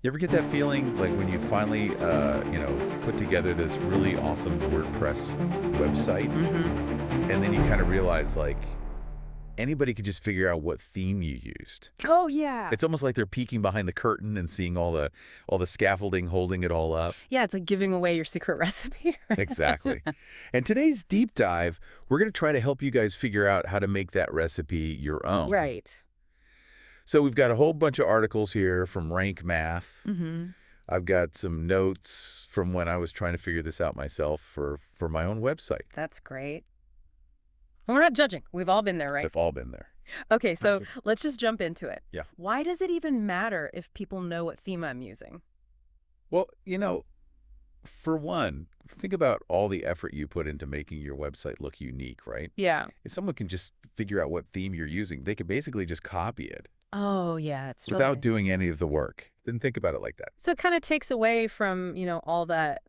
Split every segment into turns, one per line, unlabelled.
You ever get that feeling like when you finally, put together this really awesome WordPress website,
Hmm.
and then you kind of realize like anybody could just figure out what theme you used.
Oh, yeah.
It's almost like they're peeking behind the curtain and seeing all the scaffolding holding it all up.
Yeah, it's like giving away your secret recipe.
Exactly. And today's deep dive, we're going to try to help you guys figure out how to make that recipe your own.
Right.
So we've got a whole bunch of articles here from Rank Math.
Hmm.
I've got some notes from when I was trying to figure this out myself for my own website.
That's great. And we're not judging. We've all been there, right?
They've all been there.
Okay, so
Absolutely.
let's just jump into it.
Yeah.
Why does it even matter if people know what theme I'm using?
Well, for one, think about all the effort you put into making your website look unique, right?
Yeah.
If someone can just figure out what theme you're using, they could basically just copy it
Oh, yeah, it's
without
totally.
doing any of the work. Then think about it like that.
So it kind of takes away from, all that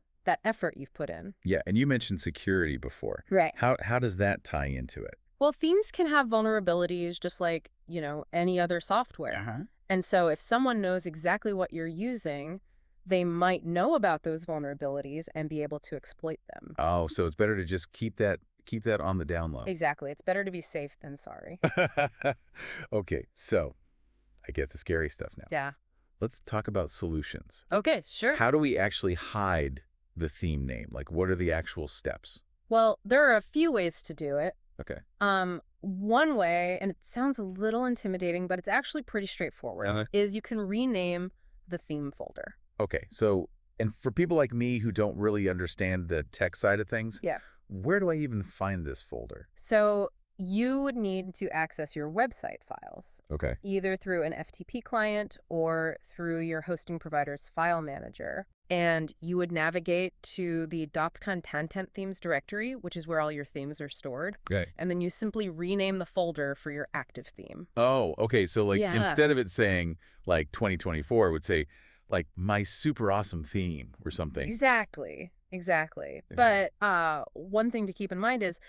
effort you've put in.
Yeah, and you mentioned security before.
Right.
How does that tie into it?
Well, themes can have vulnerabilities just like, any other software.
Uh-huh.
And so if someone knows exactly what you're using, they might know about those vulnerabilities and be able to exploit them.
Oh, so it's better to just keep that on the down low.
Exactly. It's better to be safe than sorry.
Okay, so I get the scary stuff now.
Yeah.
Let's talk about solutions.
Okay, sure.
How do we actually hide the theme name? Like, what are the actual steps?
Well, there are a few ways to do it.
Okay.
One way, and it sounds a little intimidating, but it's actually pretty straightforward,
Uh-huh.
is you can rename the theme folder.
Okay, so, and for people like me who don't really understand the tech side of things,
Yeah.
where do I even find this folder?
So you would need to access your website files,
Okay.
either through an FTP client or through your hosting provider's file manager. And you would navigate to the DopCon Content Themes directory, which is where all your themes are stored.
Okay.
And then you simply rename the folder for your active theme.
Oh, okay. So like
Yeah.
instead of it saying like 2024, it would say like my super awesome theme or something.
Exactly. Exactly.
Yeah.
But one thing to keep in mind is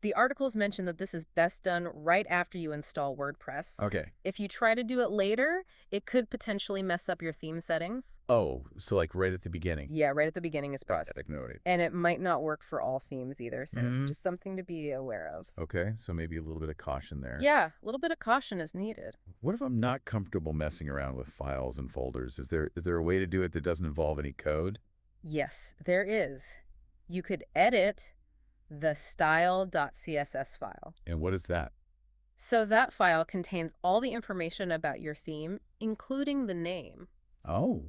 the articles mention that this is best done right after you install WordPress.
Okay.
If you try to do it later, it could potentially mess up your theme settings.
Oh, so like right at the beginning.
Yeah, right at the beginning is
Got
best.
it. Noted.
And it might not work for all themes either, so
Mhm.
just something to be aware of.
Okay, so maybe a little bit of caution there.
Yeah, a little bit of caution is needed.
What if I'm not comfortable messing around with files and folders? Is there a way to do it that doesn't involve any code?
Yes, there is. You could edit the style.css file.
And what is that?
So that file contains all the information about your theme, including the name.
Oh,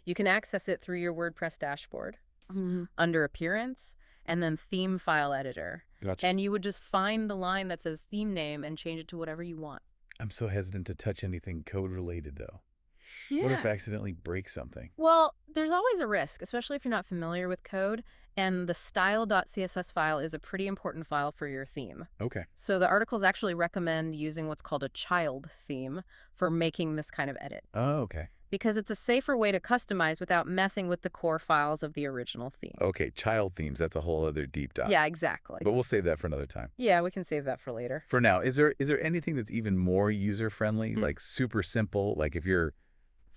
You can access it through your WordPress dashboard
Mhm.
under Appearance and then Theme File Editor.
Gotcha.
And you would just find the line that says theme name and change it to whatever you want.
I'm so hesitant to touch anything code related though. What if I accidentally break something?
Well, there's always a risk, especially if you're not familiar with code. And the style.css file is a pretty important file for your theme.
Okay.
So the articles actually recommend using what's called a child theme for making this kind of edit,
Oh, okay.
because it's a safer way to customize without messing with the core files of the original theme.
Okay, child themes, that's a whole other deep dive.
Yeah, exactly.
But we'll save that for another time.
Yeah, we can save that for later.
For now, is there anything that's even more user-friendly,
Mm.
like super simple, like if you're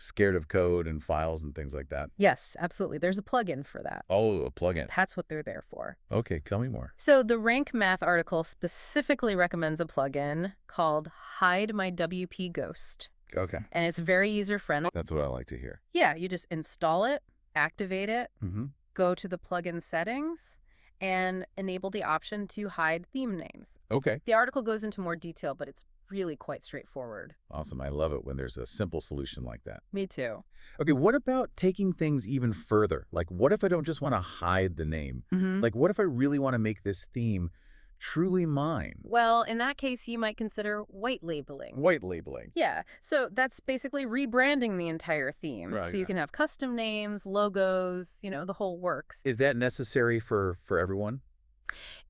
scared of code and files and things like that?
Yes, absolutely. There's a plugin for that.
Oh, a plugin.
That's what they're there for.
Okay, tell me more.
So the Rank Math article specifically recommends a plugin called Hide My WP Ghost.
Okay.
And it's very user-friendly.
That's what I like to hear.
Yeah, you just install it, activate it,
Mm-hmm.
go to the plugin settings, and enable the option to hide theme names.
Okay.
The article goes into more detail, but it's really quite straightforward.
Awesome. I love it when there's a simple solution like that.
Me too.
Okay, what about taking things even further? Like, what if I don't just want to hide the name?
Mm-hmm.
Like, what if I really want to make this theme truly mine?
Well, in that case, you might consider white labeling.
White labeling.
Yeah, so that's basically rebranding the entire theme.
Right,
So you
yeah.
can have custom names, logos, the whole works.
Is that necessary for everyone?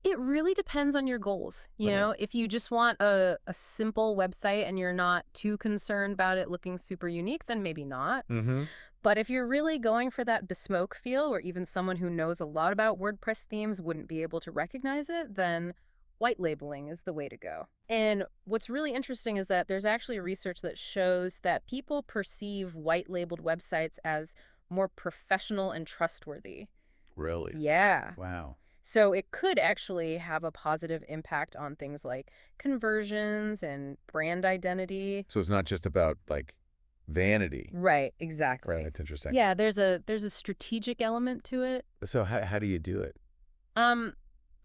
It really depends on your goals. You
Okay.
know, if you just want a simple website and you're not too concerned about it looking super unique, then maybe not.
Mm-hmm.
But if you're really going for that bespoke feel, or even someone who knows a lot about WordPress themes wouldn't be able to recognize it, then white labeling is the way to go. And what's really interesting is that there's actually research that shows that people perceive white labeled websites as more professional and trustworthy.
Really?
Yeah.
Wow.
So it could actually have a positive impact on things like conversions and brand identity.
So it's not just about like vanity.
Right,
Right,
exactly.
that's interesting.
Yeah, there's a strategic element to it.
So how do you do it?
Um,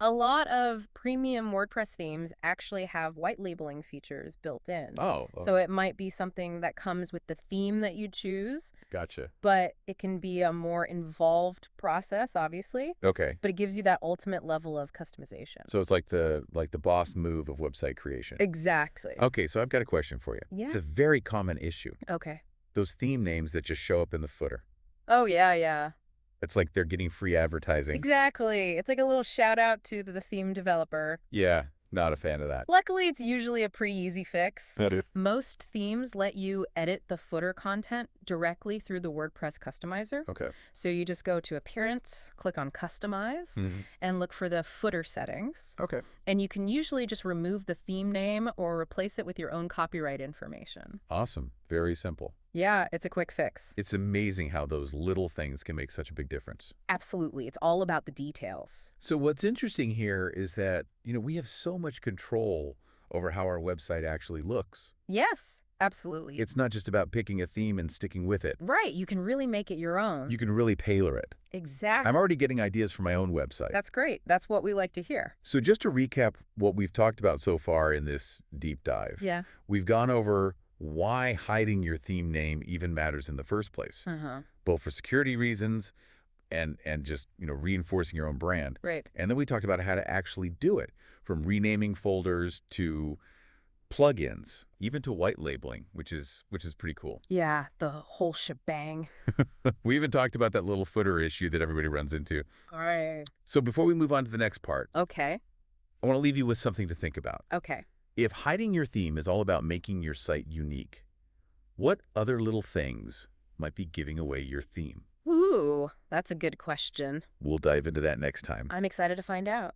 a lot of premium WordPress themes actually have white labeling features built in.
Oh,
So it might be something that comes with the theme that you choose,
gotcha.
but it can be a more involved process, obviously,
Okay.
but it gives you that ultimate level of customization.
So it's like the boss move of website creation.
Exactly.
Okay, so I've got a question for you.
Yeah.
The very common issue,
Okay.
those theme names that just show up in the footer.
Oh, yeah, yeah.
It's like they're getting free advertising.
Exactly. It's like a little shout out to the theme developer.
Yeah, not a fan of that.
Luckily, it's usually a pretty easy fix.
That is.
Most themes let you edit the footer content directly through the WordPress customizer.
Okay.
So you just go to Appearance, click on Customize,
Mhm.
and look for the footer settings.
Okay.
And you can usually just remove the theme name or replace it with your own copyright information.
Awesome. Very simple.
Yeah, it's a quick fix.
It's amazing how those little things can make such a big difference.
Absolutely. It's all about the details.
So what's interesting here is that, we have so much control over how our website actually looks.
Yes, absolutely.
It's not just about picking a theme and sticking with it.
Right. You can really make it your own.
You can really tailor it.
Exactly.
I'm already getting ideas for my own website.
That's great. That's what we like to hear.
So just to recap what we've talked about so far in this deep dive,
Yeah.
we've gone over why hiding your theme name even matters in the first place,
Uh-huh.
both for security reasons and just, reinforcing your own brand.
Right.
And then we talked about how to actually do it, from renaming folders to plugins, even to white labeling, which is pretty cool.
Yeah, the whole shebang.
We even talked about that little footer issue that everybody runs into.
All right.
So before we move on to the next part,
Okay.
I want to leave you with something to think about.
Okay.
If hiding your theme is all about making your site unique, what other little things might be giving away your theme?
Ooh, that's a good question.
We'll dive into that next time.
I'm excited to find out.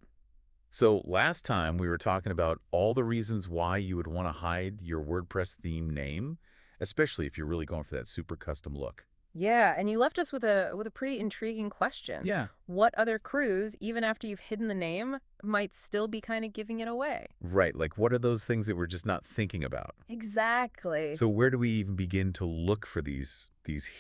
So last time we were talking about all the reasons why you would want to hide your WordPress theme name, especially if you're really going for that super custom look.
Yeah, and you left us with a pretty intriguing question.
Yeah.
What other crews, even after you've hidden the name, might still be kind of giving it away?
Right. Like, what are those things that we're just not thinking about?
Exactly.
So where do we even begin to look for these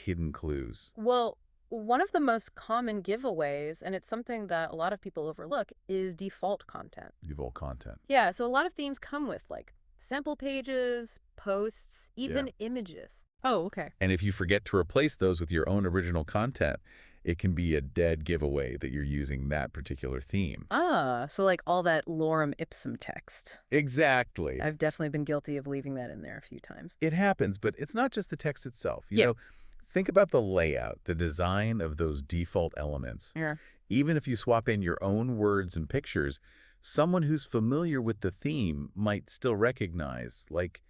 hidden clues?
Well, one of the most common giveaways, and it's something that a lot of people overlook, is default content.
Default content.
Yeah, so a lot of themes come with like sample pages, posts, even images. Oh, okay.
And if you forget to replace those with your own original content, it can be a dead giveaway that you're using that particular theme.
Ah, so like all that lorem ipsum text.
Exactly.
I've definitely been guilty of leaving that in there a few times.
It happens, but it's not just the text itself.
Yeah.
Think about the layout, the design of those default elements.
Yeah.
Even if you swap in your own words and pictures, someone who's familiar with the theme might still recognize, like,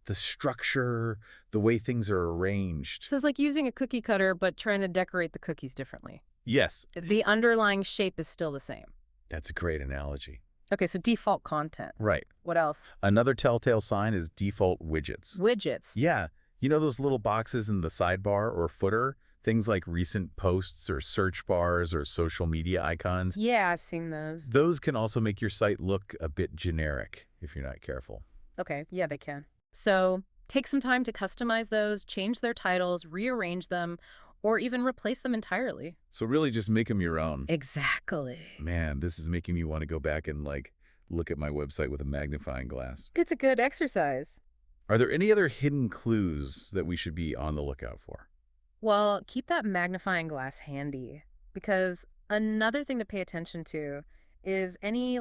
the structure, the way things are arranged.
So it's like using a cookie cutter, but trying to decorate the cookies differently.
Yes,
The underlying shape is still the same.
that's a great analogy.
Okay, so default content.
Right.
What else?
Another telltale sign is default widgets.
Widgets.
Yeah, those little boxes in the sidebar or footer, things like recent posts or search bars or social media icons.
Yeah, I've seen those.
Those can also make your site look a bit generic if you're not careful.
Okay, yeah, they can. So take some time to customize those, change their titles, rearrange them, or even replace them entirely.
So really just make them your own.
Exactly.
Man, this is making me want to go back and look at my website with a magnifying glass.
It's a good exercise.
Are there any other hidden clues that we should be on the lookout for?
Well, keep that magnifying glass handy, because another thing to pay attention to is any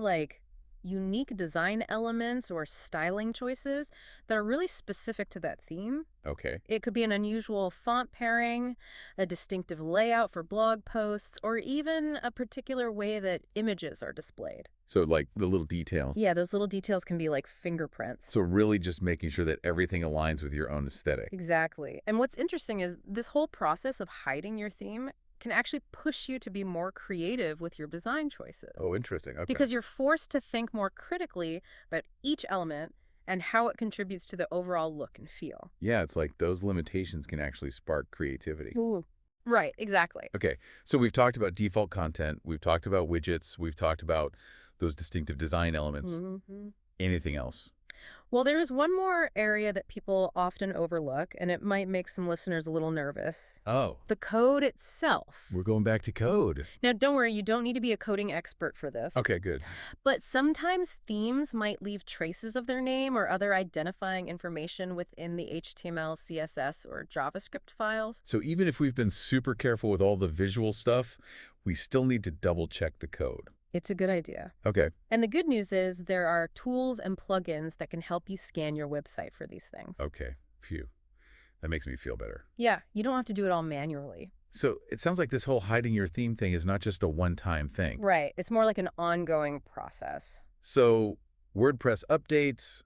unique design elements or styling choices that are really specific to that theme.
Okay.
It could be an unusual font pairing, a distinctive layout for blog posts, or even a particular way that images are displayed.
So like the little details.
Yeah, those little details can be like fingerprints.
So really just making sure that everything aligns with your own aesthetic.
Exactly. And what's interesting is this whole process of hiding your theme can actually push you to be more creative with your design
Oh,
choices.
interesting. Okay.
Because you're forced to think more critically about each element and how it contributes to the overall look and feel.
Yeah, it's like those limitations can actually spark creativity.
Ooh. Right, exactly.
Okay, so we've talked about default content, we've talked about widgets, we've talked about those distinctive design elements.
Hmm.
Anything else?
Well, there is one more area that people often overlook, and it might make some listeners a little nervous.
Oh,
The code itself.
we're going back to code.
Now, don't worry, you don't need to be a coding expert for this.
Okay, good.
But sometimes themes might leave traces of their name or other identifying information within the HTML, CSS, or JavaScript files.
So even if we've been super careful with all the visual stuff, we still need to double check the code.
It's a good idea.
Okay,
And the good news is there are tools and plugins that can help you scan your website for these things.
okay, phew. That makes me feel better.
Yeah, you don't have to do it all manually.
So it sounds like this whole hiding your theme thing is not just a one-time thing.
Right. It's more like an ongoing process.
So WordPress updates,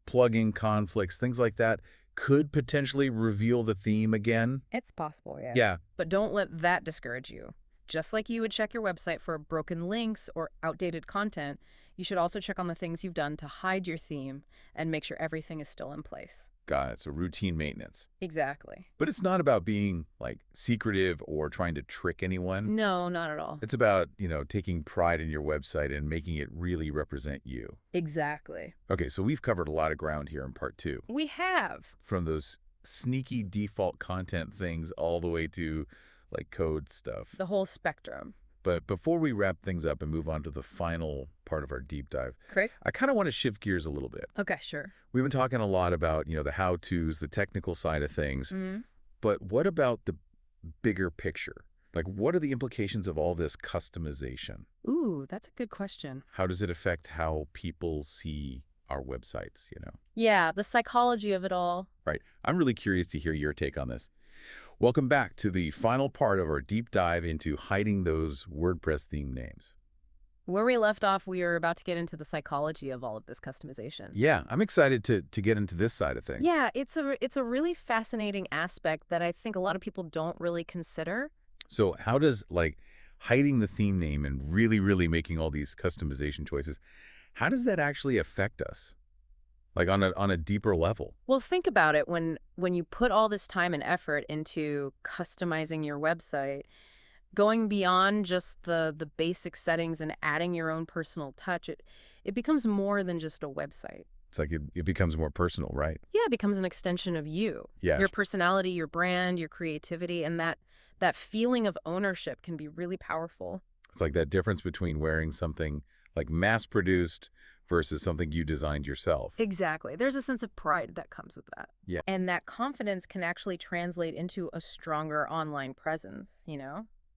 plugin conflicts, things like that could potentially reveal the theme again.
It's possible, yeah.
Yeah,
But don't let that discourage you. Just like you would check your website for broken links or outdated content, you should also check on the things you've done to hide your theme and make sure everything is still in place.
got it. So routine maintenance.
Exactly.
But it's not about being like secretive or trying to trick anyone.
No, not at all.
It's about, taking pride in your website and making it really represent you.
Exactly.
Okay, so we've covered a lot of ground here in part 2.
We have.
From those sneaky default content things all the way to like code stuff.
The whole spectrum.
But before we wrap things up and move on to the final part of our deep dive,
Great.
I kind of want to shift gears a little bit.
Okay, sure.
We've been talking a lot about, the how-tos, the technical side of things.
Mm.
But what about the bigger picture? Like, what are the implications of all this customization?
Ooh, that's a good question.
How does it affect how people see our websites?
Yeah, the psychology of it all.
Right. I'm really curious to hear your take on this. Welcome back to the final part of our deep dive into hiding those WordPress theme names.
Where we left off, we were about to get into the psychology of all of this customization.
Yeah, I'm excited to get into this side of things.
Yeah, it's a really fascinating aspect that I think a lot of people don't really consider.
So how does, like, hiding the theme name and really, really making all these customization choices, how does that actually affect us? Like on a deeper level?
Well, think about it. When you put all this time and effort into customizing your website, going beyond just the basic settings and adding your own personal touch, it becomes more than just a website.
It's like it becomes more personal, right?
Yeah, it becomes an extension of you.
Yeah.
Your personality, your brand, your creativity, and that feeling of ownership can be really powerful.
It's like that difference between wearing something like mass-produced versus something you designed yourself.
Exactly. There's a sense of pride that comes with that.
Yeah.
And that confidence can actually translate into a stronger online presence,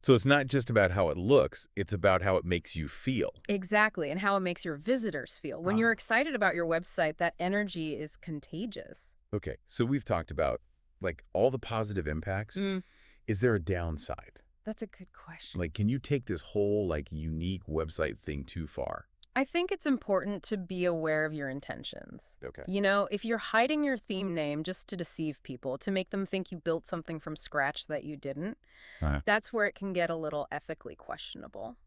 So it's not just about how it looks, it's about how it makes you feel.
Exactly, and how it makes your visitors feel. When you're excited about your website, that energy is contagious.
Okay, so we've talked about like all the positive impacts.
Mm,
Is there a downside?
that's a good question.
Like, can you take this whole like unique website thing too far?
I think it's important to be aware of your intentions.
Okay.
If you're hiding your theme name just to deceive people, to make them think you built something from scratch that you didn't, that's where it can get a little ethically questionable.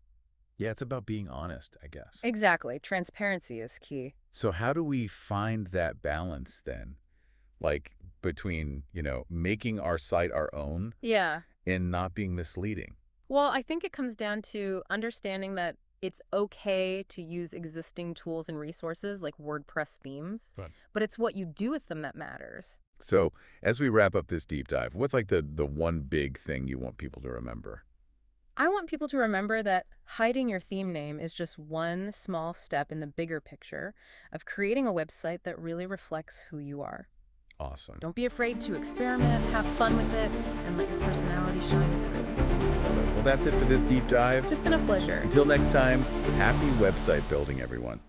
Yeah, it's about being honest, I guess.
Exactly. Transparency is key.
So how do we find that balance then? Like between, making our site our own
Yeah.
and not being misleading?
Well, I think it comes down to understanding that it's okay to use existing tools and resources like WordPress themes,
Right.
but it's what you do with them that matters.
So as we wrap up this deep dive, what's like the one big thing you want people to remember?
I want people to remember that hiding your theme name is just one small step in the bigger picture of creating a website that really reflects who you are.
Awesome.
Don't be afraid to experiment, have fun with it, and let your personality shine through.
Well, that's it for this deep dive.
It's been a pleasure.
Until next time, happy website building, everyone.